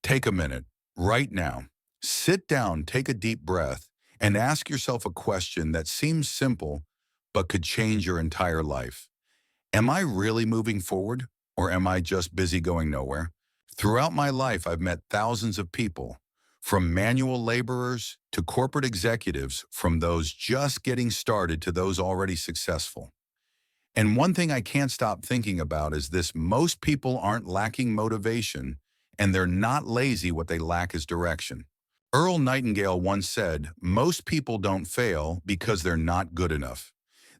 Take a minute, right now. Sit down, take a deep breath, and ask yourself a question that seems simple, but could change your entire life. Am I really moving forward, or am I just busy going nowhere? Throughout my life, I've met thousands of people, from manual laborers to corporate executives, from those just getting started to those already successful. And one thing I can't stop thinking about is this: most people aren't lacking motivation, and they're not lazy. What they lack is direction. Earl Nightingale once said, most people don't fail because they're not good enough.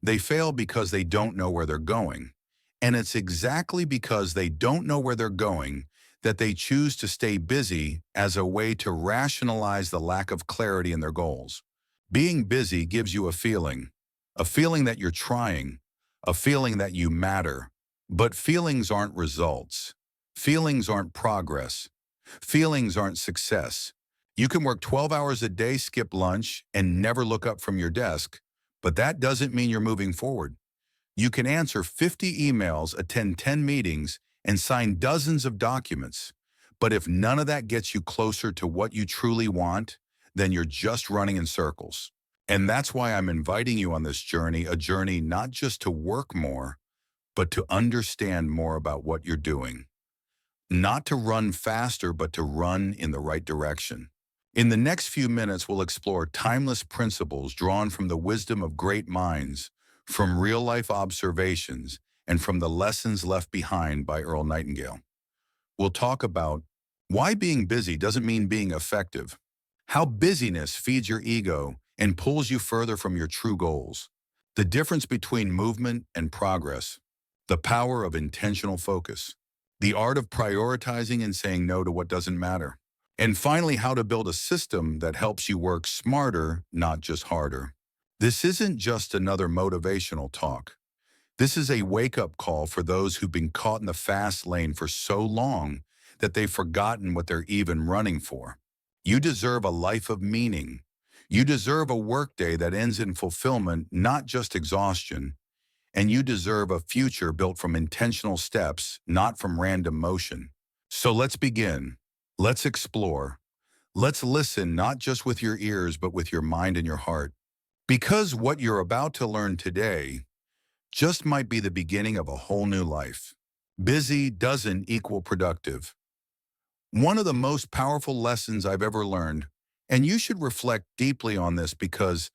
They fail because they don't know where they're going. And it's exactly because they don't know where they're going that they choose to stay busy as a way to rationalize the lack of clarity in their goals. Being busy gives you a feeling that you're trying, a feeling that you matter. But feelings aren't results. Feelings aren't progress. Feelings aren't success. You can work 12 hours a day, skip lunch, and never look up from your desk, but that doesn't mean you're moving forward. You can answer 50 emails, attend 10 meetings, and sign dozens of documents. But if none of that gets you closer to what you truly want, then you're just running in circles. And that's why I'm inviting you on this journey, a journey not just to work more, but to understand more about what you're doing. Not to run faster, but to run in the right direction. In the next few minutes, we'll explore timeless principles drawn from the wisdom of great minds, from real-life observations, and from the lessons left behind by Earl Nightingale. We'll talk about why being busy doesn't mean being effective, how busyness feeds your ego and pulls you further from your true goals, the difference between movement and progress, the power of intentional focus, the art of prioritizing and saying no to what doesn't matter, and finally, how to build a system that helps you work smarter, not just harder. This isn't just another motivational talk. This is a wake-up call for those who've been caught in the fast lane for so long that they've forgotten what they're even running for. You deserve a life of meaning. You deserve a workday that ends in fulfillment, not just exhaustion. And you deserve a future built from intentional steps, not from random motion. So let's begin. Let's explore. Let's listen, not just with your ears, but with your mind and your heart. Because what you're about to learn today just might be the beginning of a whole new life. Busy doesn't equal productive. One of the most powerful lessons I've ever learned, and you should reflect deeply on this because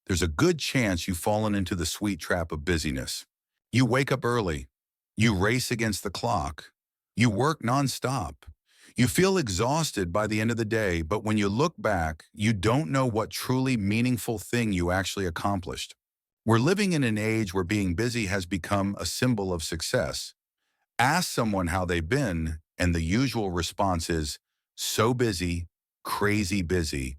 there's a good chance you've fallen into the sweet trap of busyness. You wake up early. You race against the clock. You work nonstop. You feel exhausted by the end of the day, but when you look back, you don't know what truly meaningful thing you actually accomplished. We're living in an age where being busy has become a symbol of success. Ask someone how they've been, and the usual response is, so busy, crazy busy.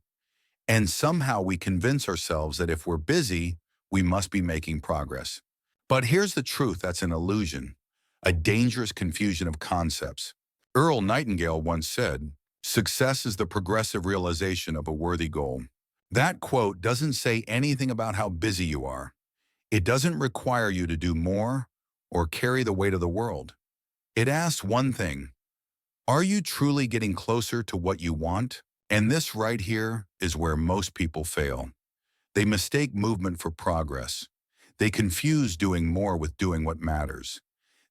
And somehow we convince ourselves that if we're busy, we must be making progress. But here's the truth: that's an illusion, a dangerous confusion of concepts. Earl Nightingale once said, success is the progressive realization of a worthy goal. That quote doesn't say anything about how busy you are. It doesn't require you to do more or carry the weight of the world. It asks one thing: are you truly getting closer to what you want? And this right here is where most people fail. They mistake movement for progress. They confuse doing more with doing what matters.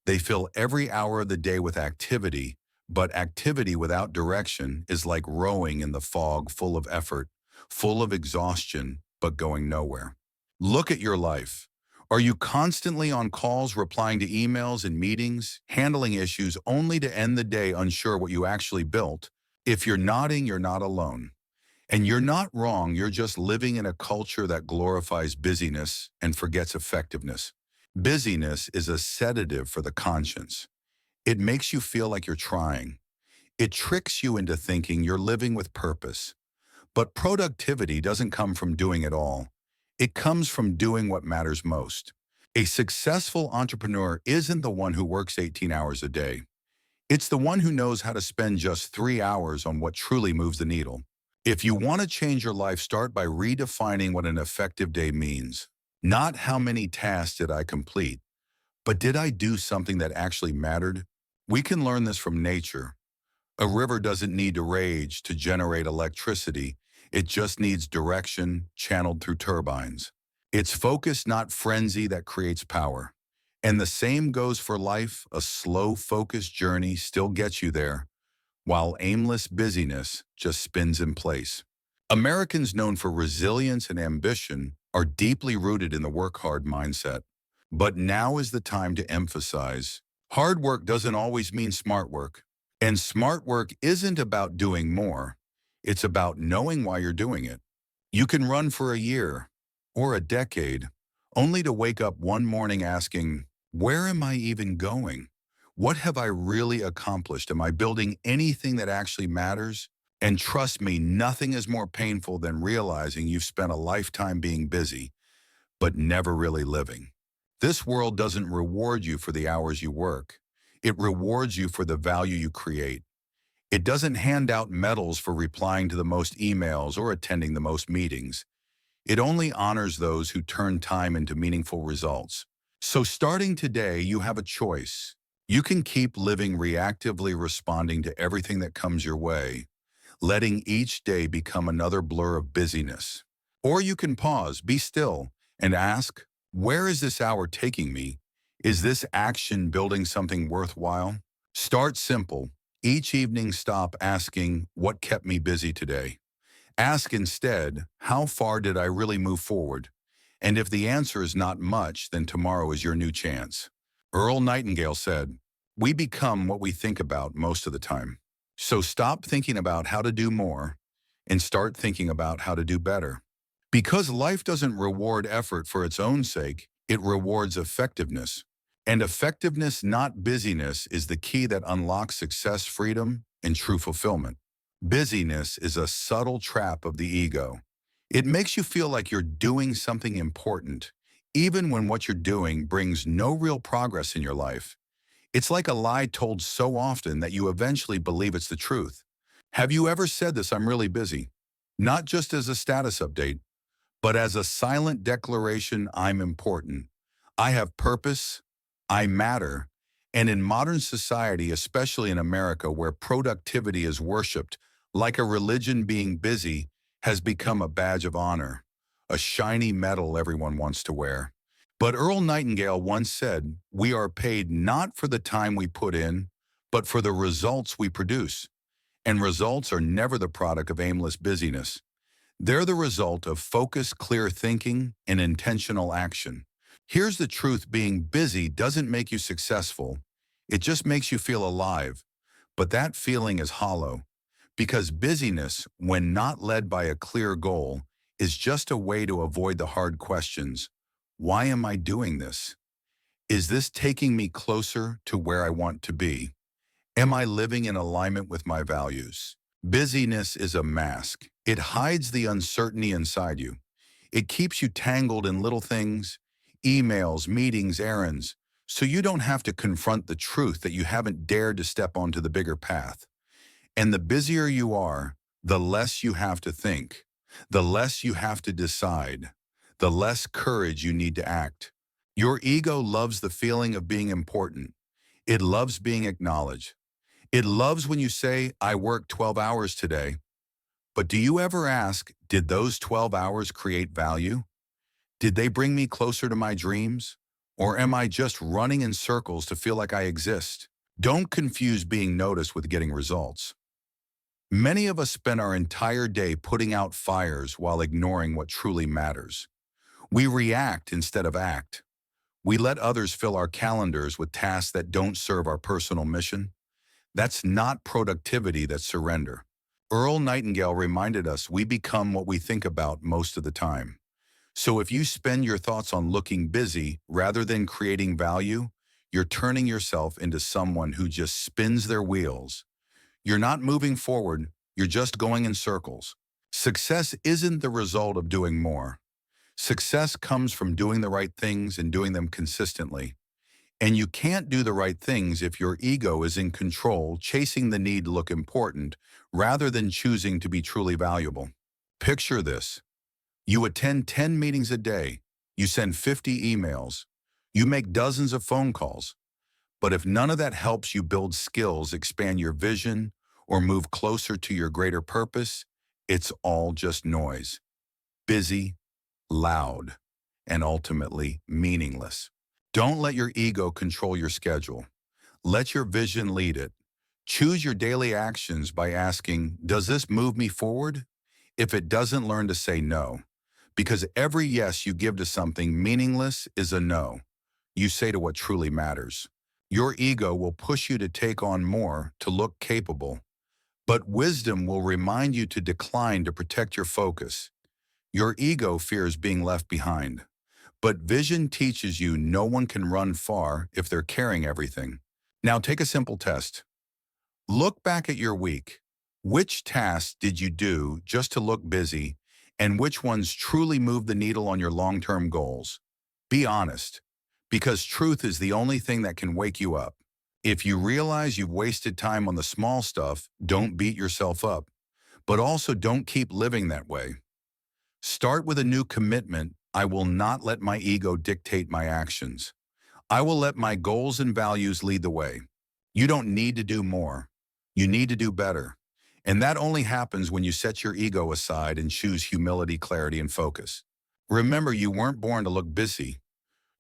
They fill every hour of the day with activity, but activity without direction is like rowing in the fog, full of effort, full of exhaustion, but going nowhere. Look at your life. Are you constantly on calls, replying to emails and meetings, handling issues only to end the day unsure what you actually built? If you're nodding, you're not alone. And you're not wrong, you're just living in a culture that glorifies busyness and forgets effectiveness. Busyness is a sedative for the conscience. It makes you feel like you're trying. It tricks you into thinking you're living with purpose. But productivity doesn't come from doing it all. It comes from doing what matters most. A successful entrepreneur isn't the one who works 18 hours a day. It's the one who knows how to spend just 3 hours on what truly moves the needle. If you want to change your life, start by redefining what an effective day means. Not how many tasks did I complete, but did I do something that actually mattered? We can learn this from nature. A river doesn't need to rage to generate electricity. It just needs direction channeled through turbines. It's focus, not frenzy, that creates power. And the same goes for life. A slow, focused journey still gets you there, while aimless busyness just spins in place. Americans known for resilience and ambition are deeply rooted in the work hard mindset. But now is the time to emphasize hard work doesn't always mean smart work. And smart work isn't about doing more. It's about knowing why you're doing it. You can run for a year or a decade, only to wake up one morning asking, where am I even going? What have I really accomplished? Am I building anything that actually matters? And trust me, nothing is more painful than realizing you've spent a lifetime being busy, but never really living. This world doesn't reward you for the hours you work. It rewards you for the value you create. It doesn't hand out medals for replying to the most emails or attending the most meetings. It only honors those who turn time into meaningful results. So starting today, you have a choice. You can keep living reactively, responding to everything that comes your way, letting each day become another blur of busyness. Or you can pause, be still, and ask, where is this hour taking me? Is this action building something worthwhile? Start simple. Each evening, stop asking, what kept me busy today? Ask instead, how far did I really move forward? And if the answer is not much, then tomorrow is your new chance. Earl Nightingale said, we become what we think about most of the time. So stop thinking about how to do more and start thinking about how to do better. Because life doesn't reward effort for its own sake, it rewards effectiveness. And effectiveness, not busyness, is the key that unlocks success, freedom, and true fulfillment. Busyness is a subtle trap of the ego. It makes you feel like you're doing something important, even when what you're doing brings no real progress in your life. It's like a lie told so often that you eventually believe it's the truth. Have you ever said this, I'm really busy? Not just as a status update, but as a silent declaration, I'm important. I have purpose, I matter. And in modern society, especially in America, where productivity is worshipped, like a religion, being busy has become a badge of honor, a shiny medal everyone wants to wear. But Earl Nightingale once said, we are paid not for the time we put in, but for the results we produce. And results are never the product of aimless busyness. They're the result of focused, clear thinking and intentional action. Here's the truth, being busy doesn't make you successful. It just makes you feel alive. But that feeling is hollow, because busyness, when not led by a clear goal, is just a way to avoid the hard questions. Why am I doing this? Is this taking me closer to where I want to be? Am I living in alignment with my values? Busyness is a mask. It hides the uncertainty inside you. It keeps you tangled in little things, emails, meetings, errands, so you don't have to confront the truth that you haven't dared to step onto the bigger path. And the busier you are, the less you have to think, the less you have to decide, the less courage you need to act. Your ego loves the feeling of being important. It loves being acknowledged. It loves when you say, I worked 12 hours today. But do you ever ask, did those 12 hours create value? Did they bring me closer to my dreams? Or am I just running in circles to feel like I exist? Don't confuse being noticed with getting results. Many of us spend our entire day putting out fires while ignoring what truly matters. We react instead of act. We let others fill our calendars with tasks that don't serve our personal mission. That's not productivity, that's surrender. Earl Nightingale reminded us we become what we think about most of the time. So if you spend your thoughts on looking busy rather than creating value, you're turning yourself into someone who just spins their wheels. You're not moving forward, you're just going in circles. Success isn't the result of doing more. Success comes from doing the right things and doing them consistently. And you can't do the right things if your ego is in control, chasing the need to look important, rather than choosing to be truly valuable. Picture this. You attend 10 meetings a day. You send 50 emails. You make dozens of phone calls. But if none of that helps you build skills, expand your vision, or move closer to your greater purpose, it's all just noise. Busy, loud, and ultimately meaningless. Don't let your ego control your schedule. Let your vision lead it. Choose your daily actions by asking, does this move me forward? If it doesn't, learn to say no. Because every yes you give to something meaningless is a no you say to what truly matters. Your ego will push you to take on more, to look capable, but wisdom will remind you to decline to protect your focus. Your ego fears being left behind, but vision teaches you no one can run far if they're carrying everything. Now take a simple test. Look back at your week. Which tasks did you do just to look busy, and which ones truly moved the needle on your long-term goals? Be honest, because truth is the only thing that can wake you up. If you realize you've wasted time on the small stuff, don't beat yourself up, but also don't keep living that way. Start with a new commitment. I will not let my ego dictate my actions. I will let my goals and values lead the way. You don't need to do more. You need to do better. And that only happens when you set your ego aside and choose humility, clarity, and focus. Remember, you weren't born to look busy.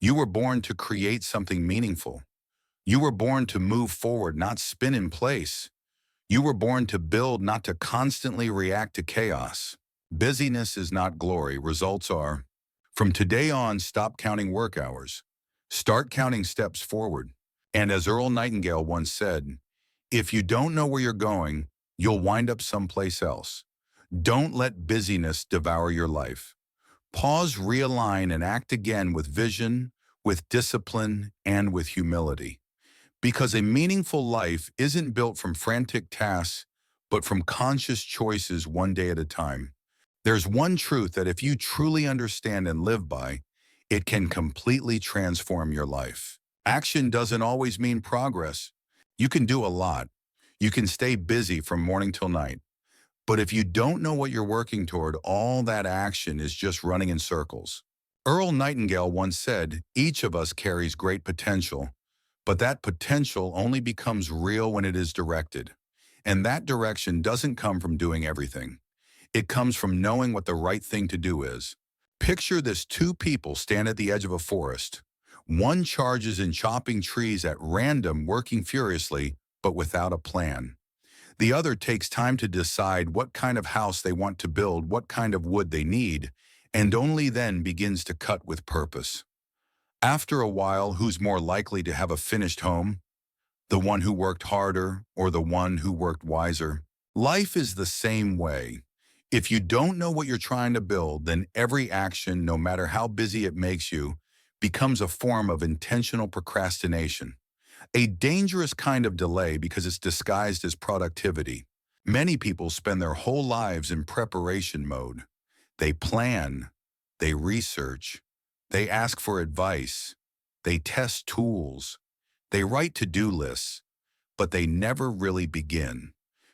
You were born to create something meaningful. You were born to move forward, not spin in place. You were born to build, not to constantly react to chaos. Busyness is not glory, results are. From today on, stop counting work hours. Start counting steps forward. And as Earl Nightingale once said, if you don't know where you're going, you'll wind up someplace else. Don't let busyness devour your life. Pause, realign, and act again with vision, with discipline, and with humility. Because a meaningful life isn't built from frantic tasks, but from conscious choices one day at a time. There's one truth that if you truly understand and live by, it can completely transform your life. Action doesn't always mean progress. You can do a lot. You can stay busy from morning till night. But if you don't know what you're working toward, all that action is just running in circles. Earl Nightingale once said, each of us carries great potential, but that potential only becomes real when it is directed. And that direction doesn't come from doing everything. It comes from knowing what the right thing to do is. Picture this: two people stand at the edge of a forest. One charges in chopping trees at random, working furiously, but without a plan. The other takes time to decide what kind of house they want to build, what kind of wood they need, and only then begins to cut with purpose. After a while, who's more likely to have a finished home? The one who worked harder or the one who worked wiser? Life is the same way. If you don't know what you're trying to build, then every action, no matter how busy it makes you, becomes a form of intentional procrastination. A dangerous kind of delay because it's disguised as productivity. Many people spend their whole lives in preparation mode. They plan, they research, they ask for advice, they test tools, they write to-do lists, but they never really begin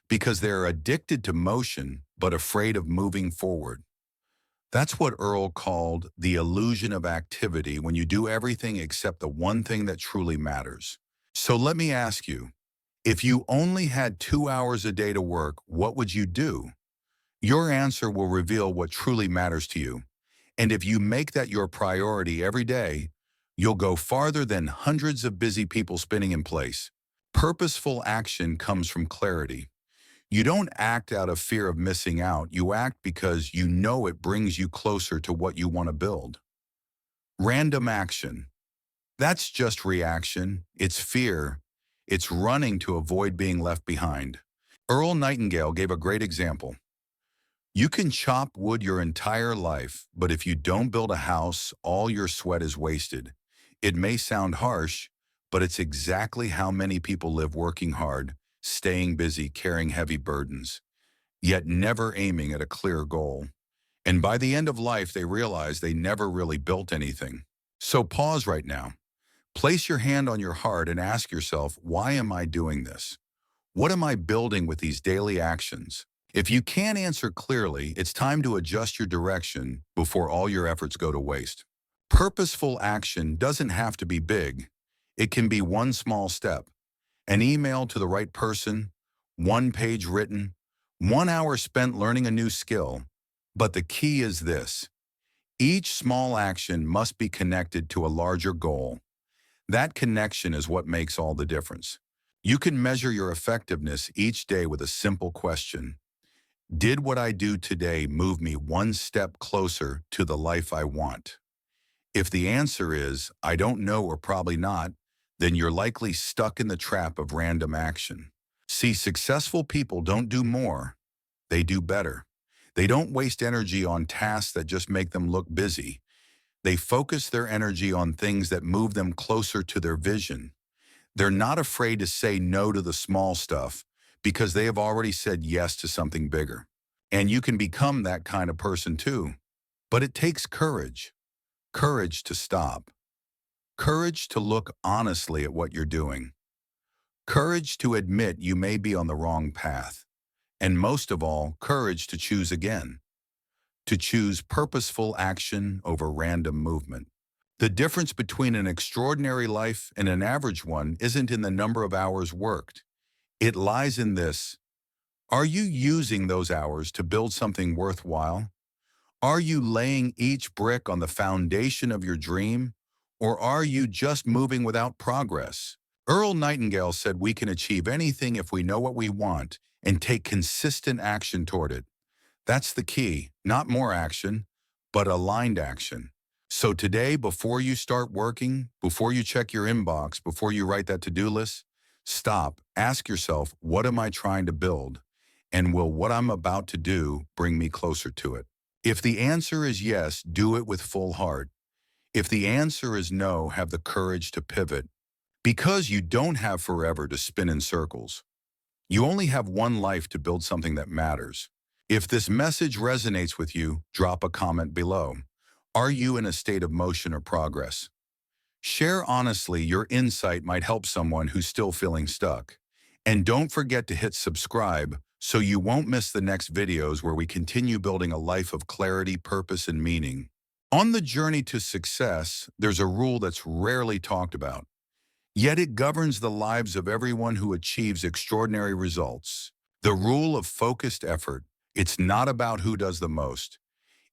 because they're addicted to motion but afraid of moving forward. That's what Earl called the illusion of activity, when you do everything except the one thing that truly matters. So let me ask you, if you only had 2 hours a day to work, what would you do? Your answer will reveal what truly matters to you. And if you make that your priority every day, you'll go farther than hundreds of busy people spinning in place. Purposeful action comes from clarity. You don't act out of fear of missing out. You act because you know it brings you closer to what you want to build. Random action. That's just reaction. It's fear. It's running to avoid being left behind. Earl Nightingale gave a great example. You can chop wood your entire life, but if you don't build a house, all your sweat is wasted. It may sound harsh, but it's exactly how many people live: working hard, staying busy, carrying heavy burdens, yet never aiming at a clear goal. And by the end of life, they realize they never really built anything. So pause right now. Place your hand on your heart and ask yourself, why am I doing this? What am I building with these daily actions? If you can't answer clearly, it's time to adjust your direction before all your efforts go to waste. Purposeful action doesn't have to be big. It can be one small step: an email to the right person, one page written, 1 hour spent learning a new skill. But the key is this: each small action must be connected to a larger goal. That connection is what makes all the difference. You can measure your effectiveness each day with a simple question. Did what I do today move me one step closer to the life I want? If the answer is, I don't know or probably not, then you're likely stuck in the trap of random action. See, successful people don't do more, they do better. They don't waste energy on tasks that just make them look busy. They focus their energy on things that move them closer to their vision. They're not afraid to say no to the small stuff because they have already said yes to something bigger. And you can become that kind of person too. But it takes courage. Courage to stop. Courage to look honestly at what you're doing. Courage to admit you may be on the wrong path. And most of all, courage to choose again. To choose purposeful action over random movement. The difference between an extraordinary life and an average one isn't in the number of hours worked. It lies in this: are you using those hours to build something worthwhile? Are you laying each brick on the foundation of your dream? Or are you just moving without progress? Earl Nightingale said we can achieve anything if we know what we want and take consistent action toward it. That's the key, not more action, but aligned action. So today, before you start working, before you check your inbox, before you write that to-do list, stop, ask yourself, what am I trying to build? And will what I'm about to do bring me closer to it? If the answer is yes, do it with full heart. If the answer is no, have the courage to pivot. Because you don't have forever to spin in circles. You only have one life to build something that matters. If this message resonates with you, drop a comment below. Are you in a state of motion or progress? Share honestly, your insight might help someone who's still feeling stuck. And don't forget to hit subscribe so you won't miss the next videos where we continue building a life of clarity, purpose, and meaning. On the journey to success, there's a rule that's rarely talked about. Yet it governs the lives of everyone who achieves extraordinary results. The rule of focused effort. It's not about who does the most.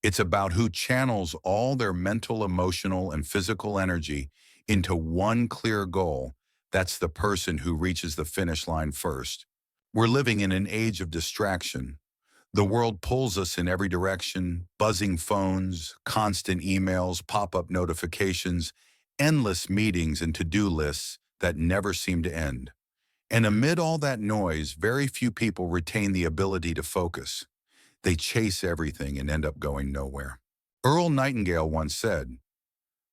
It's about who channels all their mental, emotional, and physical energy into one clear goal. That's the person who reaches the finish line first. We're living in an age of distraction. The world pulls us in every direction: buzzing phones, constant emails, pop-up notifications, endless meetings and to-do lists that never seem to end. And amid all that noise, very few people retain the ability to focus. They chase everything and end up going nowhere. Earl Nightingale once said,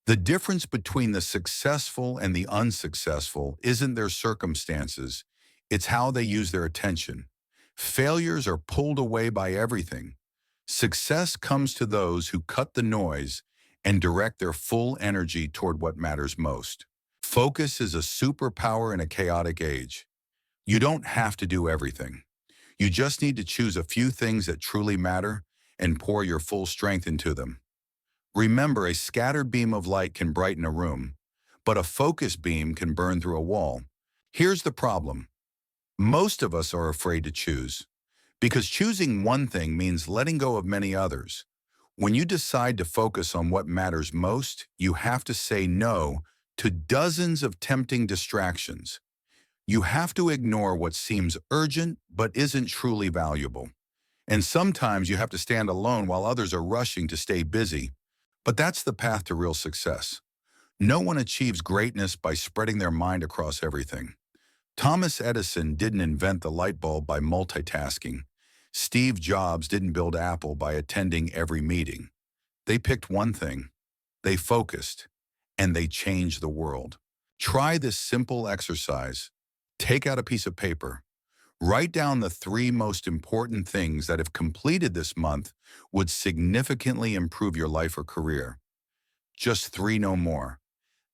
"The difference between the successful and the unsuccessful isn't their circumstances, it's how they use their attention. Failures are pulled away by everything. Success comes to those who cut the noise and direct their full energy toward what matters most." Focus is a superpower in a chaotic age. You don't have to do everything. You just need to choose a few things that truly matter and pour your full strength into them. Remember, a scattered beam of light can brighten a room, but a focused beam can burn through a wall. Here's the problem. Most of us are afraid to choose, because choosing one thing means letting go of many others. When you decide to focus on what matters most, you have to say no to dozens of tempting distractions. You have to ignore what seems urgent but isn't truly valuable. And sometimes you have to stand alone while others are rushing to stay busy. But that's the path to real success. No one achieves greatness by spreading their mind across everything. Thomas Edison didn't invent the light bulb by multitasking. Steve Jobs didn't build Apple by attending every meeting. They picked one thing. They focused, and they changed the world. Try this simple exercise. Take out a piece of paper. Write down the 3 most important things that, if completed this month, would significantly improve your life or career. Just 3, no more.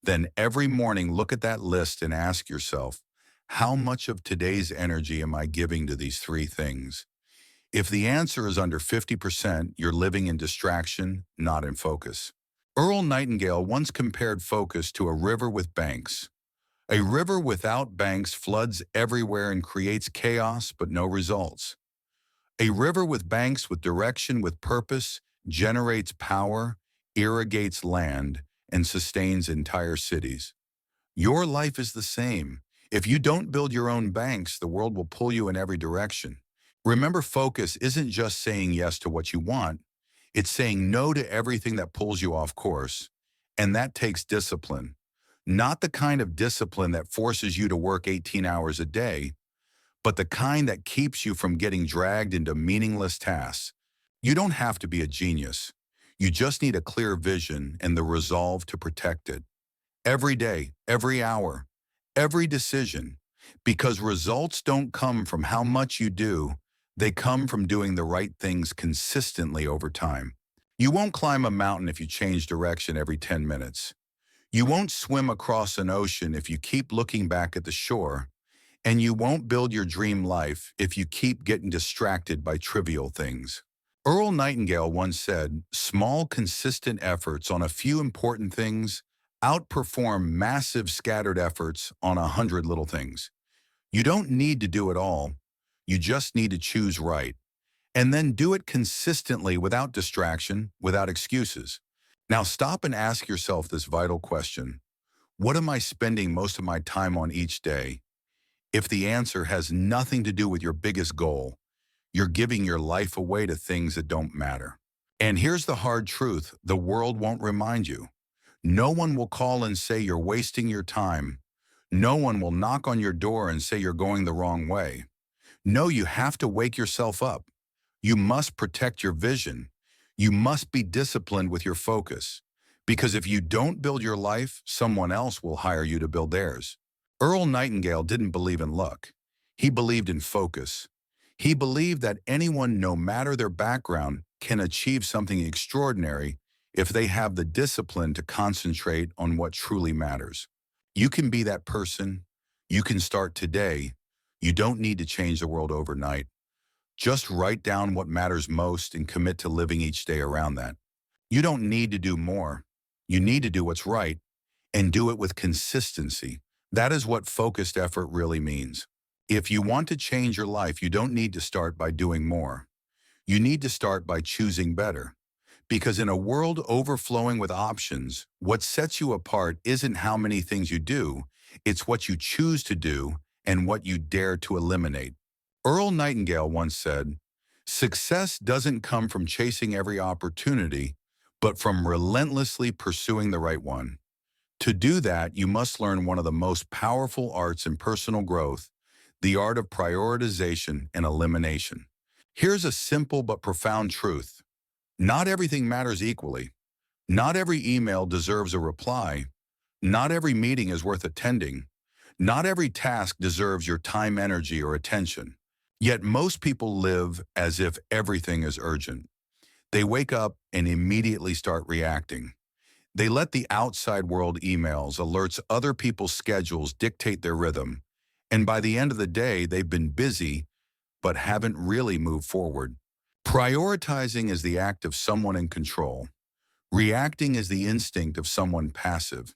Then every morning, look at that list and ask yourself, how much of today's energy am I giving to these 3 things? If the answer is under 50%, you're living in distraction, not in focus. Earl Nightingale once compared focus to a river with banks. A river without banks floods everywhere and creates chaos but no results. A river with banks, with direction, with purpose, generates power, irrigates land, and sustains entire cities. Your life is the same. If you don't build your own banks, the world will pull you in every direction. Remember, focus isn't just saying yes to what you want, it's saying no to everything that pulls you off course. And that takes discipline. Not the kind of discipline that forces you to work 18 hours a day, but the kind that keeps you from getting dragged into meaningless tasks. You don't have to be a genius. You just need a clear vision and the resolve to protect it. Every day, every hour, every decision. Because results don't come from how much you do, they come from doing the right things consistently over time. You won't climb a mountain if you change direction every 10 minutes. You won't swim across an ocean if you keep looking back at the shore. And you won't build your dream life if you keep getting distracted by trivial things. Earl Nightingale once said, "Small, consistent efforts on a few important things outperform massive scattered efforts on 100 little things." You don't need to do it all. You just need to choose right. And then do it consistently without distraction, without excuses. Now stop and ask yourself this vital question. What am I spending most of my time on each day? If the answer has nothing to do with your biggest goal, you're giving your life away to things that don't matter. And here's the hard truth, the world won't remind you. No one will call and say you're wasting your time. No one will knock on your door and say you're going the wrong way. No, you have to wake yourself up. You must protect your vision. You must be disciplined with your focus. Because if you don't build your life, someone else will hire you to build theirs. Earl Nightingale didn't believe in luck. He believed in focus. He believed that anyone, no matter their background, can achieve something extraordinary if they have the discipline to concentrate on what truly matters. You can be that person. You can start today. You don't need to change the world overnight. Just write down what matters most and commit to living each day around that. You don't need to do more. You need to do what's right and do it with consistency. That is what focused effort really means. If you want to change your life, you don't need to start by doing more. You need to start by choosing better. Because in a world overflowing with options, what sets you apart isn't how many things you do, it's what you choose to do and what you dare to eliminate. Earl Nightingale once said, "Success doesn't come from chasing every opportunity, but from relentlessly pursuing the right one." To do that, you must learn one of the most powerful arts in personal growth, the art of prioritization and elimination. Here's a simple but profound truth. Not everything matters equally. Not every email deserves a reply. Not every meeting is worth attending. Not every task deserves your time, energy, or attention. Yet most people live as if everything is urgent. They wake up and immediately start reacting. They let the outside world emails, alerts, other people's schedules dictate their rhythm. And by the end of the day, they've been busy, but haven't really moved forward. Prioritizing is the act of someone in control. Reacting is the instinct of someone passive.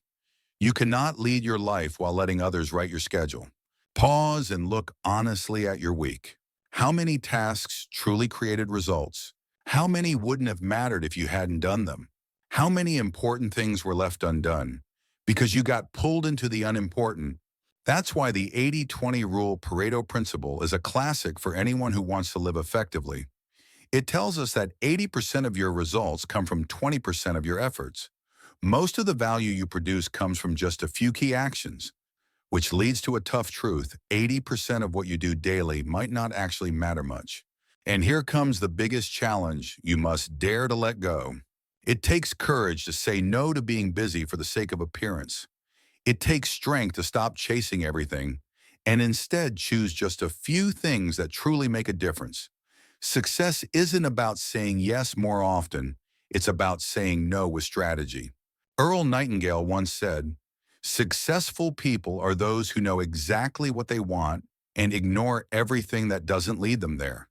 You cannot lead your life while letting others write your schedule. Pause and look honestly at your week. How many tasks truly created results? How many wouldn't have mattered if you hadn't done them? How many important things were left undone because you got pulled into the unimportant? That's why the 80-20 rule Pareto principle is a classic for anyone who wants to live effectively. It tells us that 80% of your results come from 20% of your efforts. Most of the value you produce comes from just a few key actions, which leads to a tough truth. 80% of what you do daily might not actually matter much. And here comes the biggest challenge you must dare to let go. It takes courage to say no to being busy for the sake of appearance. It takes strength to stop chasing everything and instead choose just a few things that truly make a difference. Success isn't about saying yes more often. It's about saying no with strategy. Earl Nightingale once said, "Successful people are those who know exactly what they want and ignore everything that doesn't lead them there."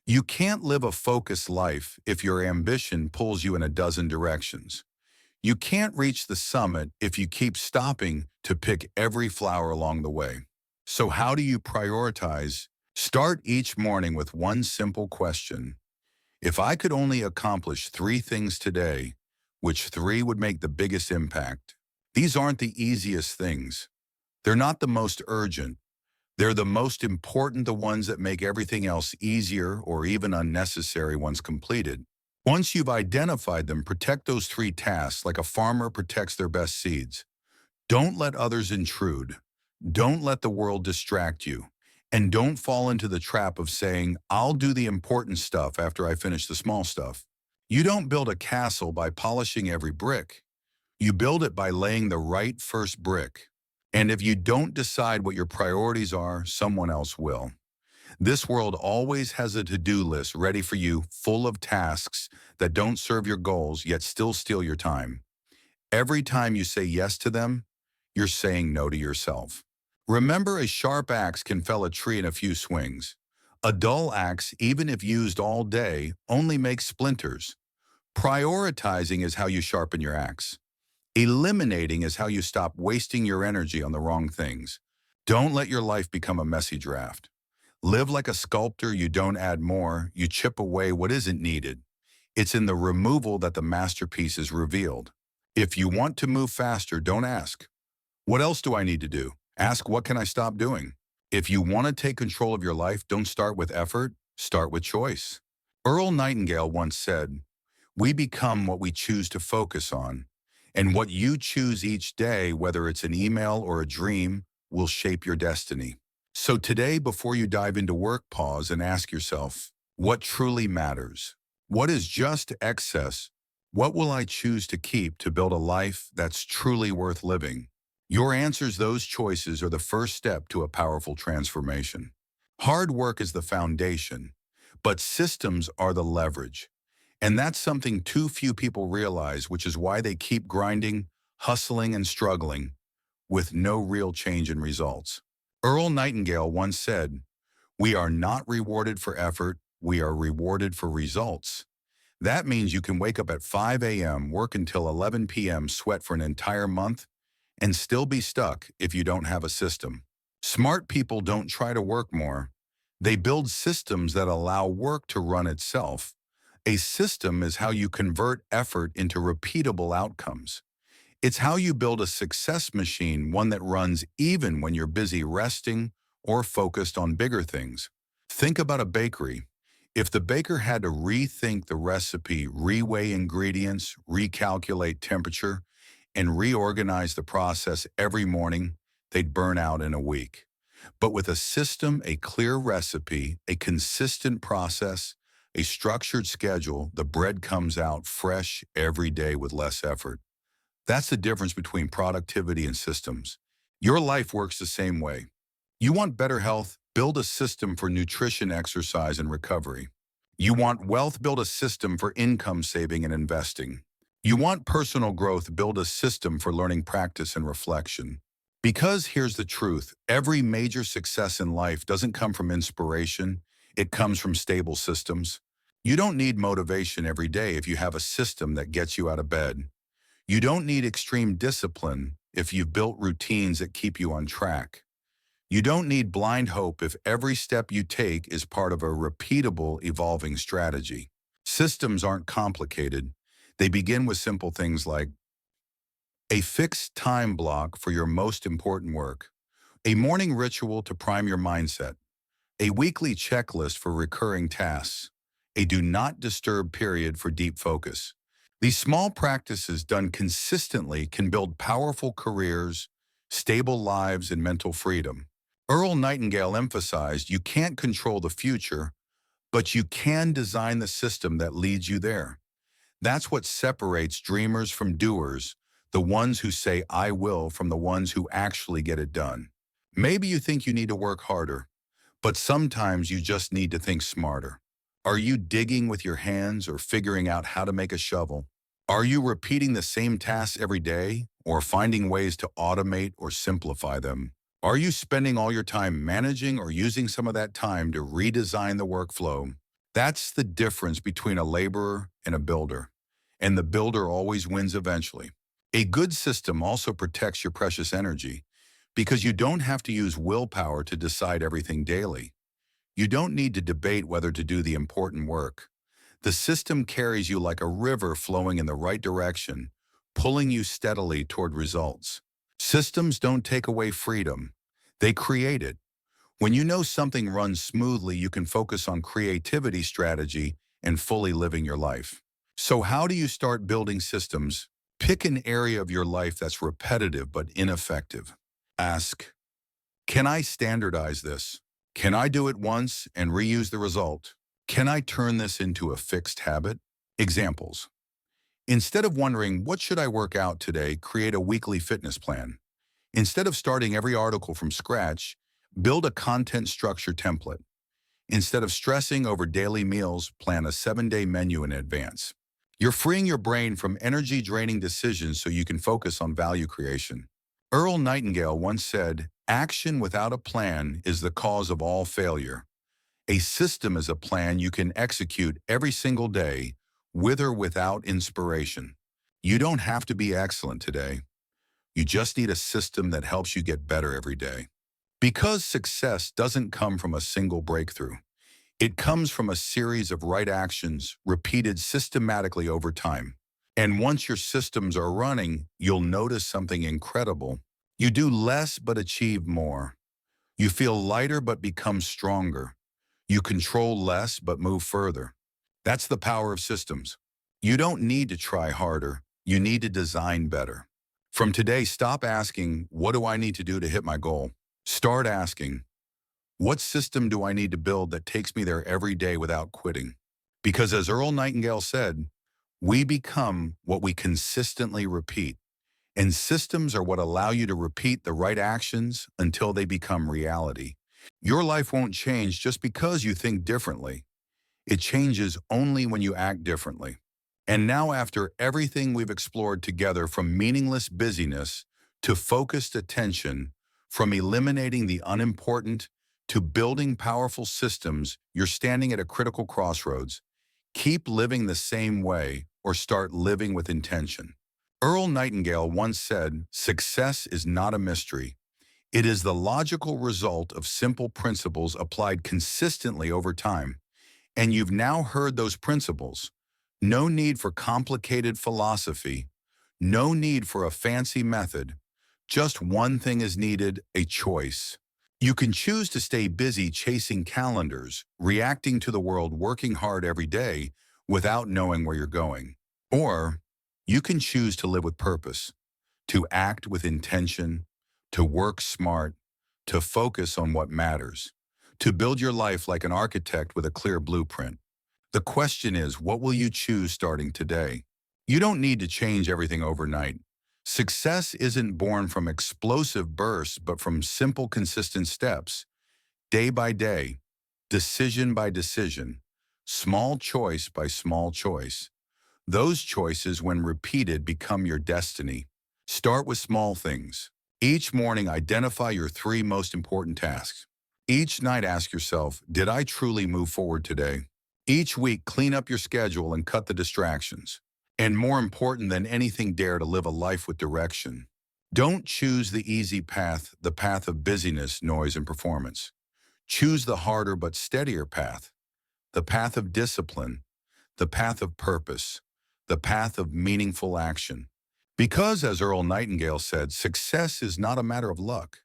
You can't live a focused life if your ambition pulls you in a dozen directions. You can't reach the summit if you keep stopping to pick every flower along the way. So how do you prioritize? Start each morning with one simple question. If I could only accomplish 3 things today, which 3 would make the biggest impact? These aren't the easiest things. They're not the most urgent. They're the most important, the ones that make everything else easier or even unnecessary once completed. Once you've identified them, protect those 3 tasks like a farmer protects their best seeds. Don't let others intrude. Don't let the world distract you. And don't fall into the trap of saying, I'll do the important stuff after I finish the small stuff. You don't build a castle by polishing every brick. You build it by laying the right first brick. And if you don't decide what your priorities are, someone else will. This world always has a to-do list ready for you, full of tasks that don't serve your goals yet still steal your time. Every time you say yes to them, you're saying no to yourself. Remember, a sharp axe can fell a tree in a few swings. A dull axe, even if used all day, only makes splinters. Prioritizing is how you sharpen your axe. Eliminating is how you stop wasting your energy on the wrong things. Don't let your life become a messy draft. Live like a sculptor. You don't add more, you chip away what isn't needed. It's in the removal that the masterpiece is revealed. If you want to move faster, don't ask, what else do I need to do? Ask, what can I stop doing? If you want to take control of your life, don't start with effort, start with choice. Earl Nightingale once said, we become what we choose to focus on. And what you choose each day, whether it's an email or a dream, will shape your destiny. So today, before you dive into work, pause and ask yourself, what truly matters? What is just excess? What will I choose to keep to build a life that's truly worth living? Your answers, those choices, are the first step to a powerful transformation. Hard work is the foundation, but systems are the leverage. And that's something too few people realize, which is why they keep grinding, hustling, and struggling with no real change in results. Earl Nightingale once said, we are not rewarded for effort, we are rewarded for results. That means you can wake up at 5 a.m., work until 11 p.m., sweat for an entire month, and still be stuck if you don't have a system. Smart people don't try to work more. They build systems that allow work to run itself. A system is how you convert effort into repeatable outcomes. It's how you build a success machine, one that runs even when you're busy resting or focused on bigger things. Think about a bakery. If the baker had to rethink the recipe, reweigh ingredients, recalculate temperature, and reorganize the process every morning, they'd burn out in a week. But with a system, a clear recipe, a consistent process, a structured schedule, the bread comes out fresh every day with less effort. That's the difference between productivity and systems. Your life works the same way. You want better health? Build a system for nutrition, exercise, and recovery. You want wealth? Build a system for income, saving, and investing. You want personal growth? Build a system for learning, practice, and reflection. Because here's the truth, every major success in life doesn't come from inspiration, it comes from stable systems. You don't need motivation every day if you have a system that gets you out of bed. You don't need extreme discipline if you've built routines that keep you on track. You don't need blind hope if every step you take is part of a repeatable, evolving strategy. Systems aren't complicated. They begin with simple things like a fixed time block for your most important work, a morning ritual to prime your mindset, a weekly checklist for recurring tasks, a do not disturb period for deep focus. These small practices done consistently can build powerful careers, stable lives, and mental freedom. Earl Nightingale emphasized you can't control the future, but you can design the system that leads you there. That's what separates dreamers from doers, the ones who say I will from the ones who actually get it done. Maybe you think you need to work harder, but sometimes you just need to think smarter. Are you digging with your hands or figuring out how to make a shovel? Are you repeating the same tasks every day or finding ways to automate or simplify them? Are you spending all your time managing or using some of that time to redesign the workflow? That's the difference between a laborer and a builder. and the builder always wins eventually. A good system also protects your precious energy because you don't have to use willpower to decide everything daily. You don't need to debate whether to do the important work. The system carries you like a river flowing in the right direction, pulling you steadily toward results. Systems don't take away freedom. They create it. When you know something runs smoothly, you can focus on creativity, strategy, and fully living your life. So how do you start building systems? Pick an area of your life that's repetitive but ineffective. Ask, can I standardize this? Can I do it once and reuse the result? Can I turn this into a fixed habit? Examples. Instead of wondering, what should I work out today, create a weekly fitness plan. Instead of starting every article from scratch, build a content structure template. Instead of stressing over daily meals, plan a 7-day menu in advance. You're freeing your brain from energy-draining decisions so you can focus on value creation. Earl Nightingale once said, "Action without a plan is the cause of all failure." A system is a plan you can execute every single day, with or without inspiration. You don't have to be excellent today. You just need a system that helps you get better every day. Because success doesn't come from a single breakthrough. It comes from a series of right actions repeated systematically over time. And once your systems are running, you'll notice something incredible. You do less but achieve more. You feel lighter but become stronger. You control less but move further. That's the power of systems. You don't need to try harder. You need to design better. From today, stop asking, what do I need to do to hit my goal? Start asking, what system do I need to build that takes me there every day without quitting? Because as Earl Nightingale said, we become what we consistently repeat. And systems are what allow you to repeat the right actions until they become reality. Your life won't change just because you think differently. It changes only when you act differently. And now, after everything we've explored together, from meaningless busyness to focused attention, from eliminating the unimportant to building powerful systems, you're standing at a critical crossroads. Keep living the same way or start living with intention. Earl Nightingale once said, "Success is not a mystery. It is the logical result of simple principles applied consistently over time." And you've now heard those principles. No need for complicated philosophy. No need for a fancy method. Just one thing is needed, a choice. You can choose to stay busy chasing calendars, reacting to the world, working hard every day without knowing where you're going. Or you can choose to live with purpose, to act with intention, to work smart, to focus on what matters, to build your life like an architect with a clear blueprint. The question is, what will you choose starting today? You don't need to change everything overnight. Success isn't born from explosive bursts, but from simple, consistent steps, day by day, decision by decision, small choice by small choice. Those choices, when repeated, become your destiny. Start with small things. Each morning, identify your 3 most important tasks. Each night, ask yourself, did I truly move forward today? Each week, clean up your schedule and cut the distractions. And more important than anything, dare to live a life with direction. Don't choose the easy path, the path of busyness, noise, and performance. Choose the harder but steadier path, the path of discipline, the path of purpose, the path of meaningful action. Because, as Earl Nightingale said, success is not a matter of luck.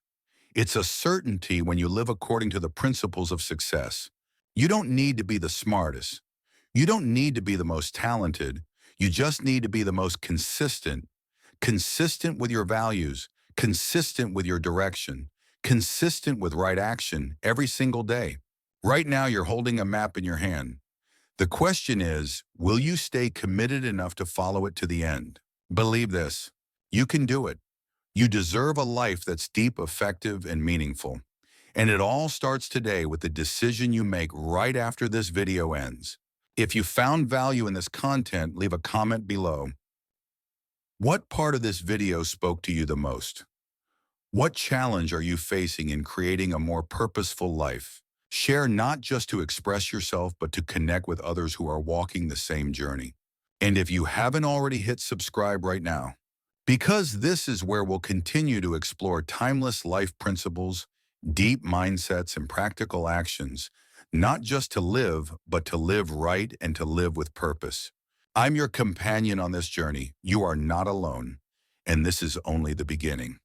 It's a certainty when you live according to the principles of success. You don't need to be the smartest. You don't need to be the most talented. You just need to be the most consistent. Consistent with your values, consistent with your direction, consistent with right action every single day. Right now, you're holding a map in your hand. The question is, will you stay committed enough to follow it to the end? Believe this, you can do it. You deserve a life that's deep, effective, and meaningful. And it all starts today with the decision you make right after this video ends. If you found value in this content, leave a comment below. What part of this video spoke to you the most? What challenge are you facing in creating a more purposeful life? Share not just to express yourself, but to connect with others who are walking the same journey. And if you haven't already hit subscribe right now, because this is where we'll continue to explore timeless life principles, deep mindsets, and practical actions, not just to live, but to live right and to live with purpose. I'm your companion on this journey. You are not alone, and this is only the beginning.